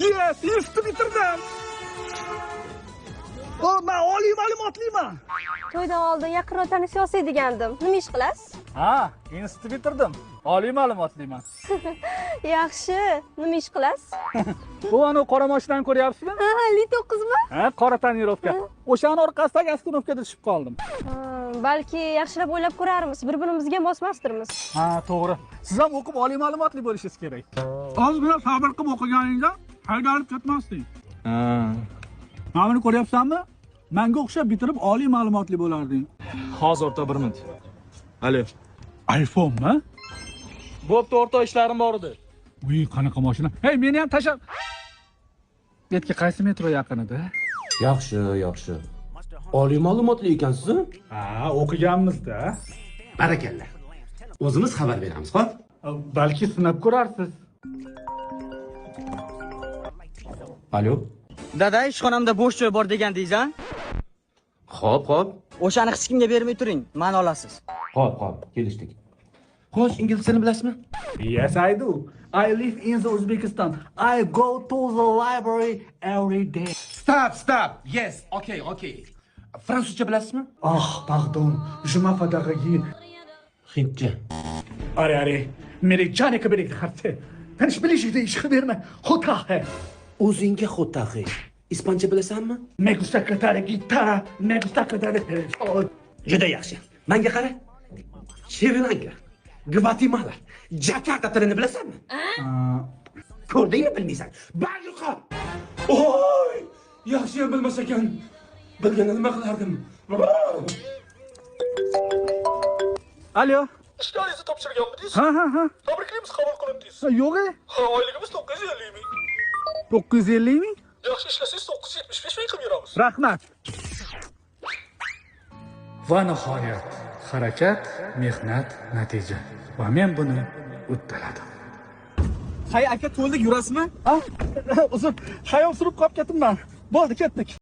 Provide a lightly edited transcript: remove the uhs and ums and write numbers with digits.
Yes, institut bitirdim. O, men oliy ma'lumotliman. To'ydan oldin yaqin otani siyosiy degandim. Nima ish qilasiz? Ha, institut bitirdim. Oliy ma'lumotliman. Yaxshi. Nima ish qilasiz? Bu ana qora mashinani ko'ryapsizmi? Ha, Li-9 Ha, qora tonirovka. O'shaning orqasidagi oстановkada tushib qoldim. Balki yaxshilab o'ylab ko'rarmiz. Bir-birimizga mosmasdirmiz. Ha, to'g'ri. Siz ham o'qib oliy ma'lumotli bo'lishingiz kerak. Ozgina sabr qilib o'qiganingda haydalib ketmasding. Ha. Mana buni ko'ryapsanmi? Menga o'xshab bitirib oliy ma'lumotli bo'larding. Hozir o'rta 1 minut. Alo. iPhone'mi? Bo'pti, o'rta ishlarim bor edi. Uy, qanaqa mashina? Hey, meni ham tashab. Bu yerga qaysi metro yaqin edi? Yaxshi. Oliy ma'lumotli ekansiz? Ha, o'qiganmiz-da. Barakalla. O'zimiz xabar beramiz, xo'p? Balki sinab ko'rarsiz. Alo. Dada, ishxonamda bo'sh joy bor degandingiz, a? Xo'p. O'shani hech kimga bermay turing, meni olasiz. Xo'p, kelishdik. Xo'sh, ingliz tilini bilasizmi? Yes, I do. I live in Uzbekistan. I go to the library every day. Stop. Yes, okay. Fransuzcha bilasizmi? Ah, pardon. Je m'appelle Hindcha. Are. Meri jane ke beri kharche. Tanish bilishingda ish berma. Xotahe. O'zingga xo'tag'i. Ispancha bilasanmi? Me gusta cantar guitarra, me gusta cantar el. Juda yaxshi. Menga qara. Sri Lanka, Gvatemala, Jakarta tilini bilasanmi? Ko'rdingmi, bilmaysan. Bari qol. Oy! Yaxshi ham bilmas ekan. Bilganda nima qilardim? Alo. Ishlarni topshirganmidingiz? Ha. Tabriklaymiz, qabul qilindingiz. Yo'q. Ha, oyligimiz 950 ming. 950 ming? Yaxshi ishlasangiz 975 ming qilib beramiz. Rahmat. Va nihoyat, harakat, mehnat, natija. Va men buni uddaladim. Hay aka, to'ldik, yurasizmi? Ha? Uzr, xayol surib qolib ketibman. Bo'ldi, ketdik.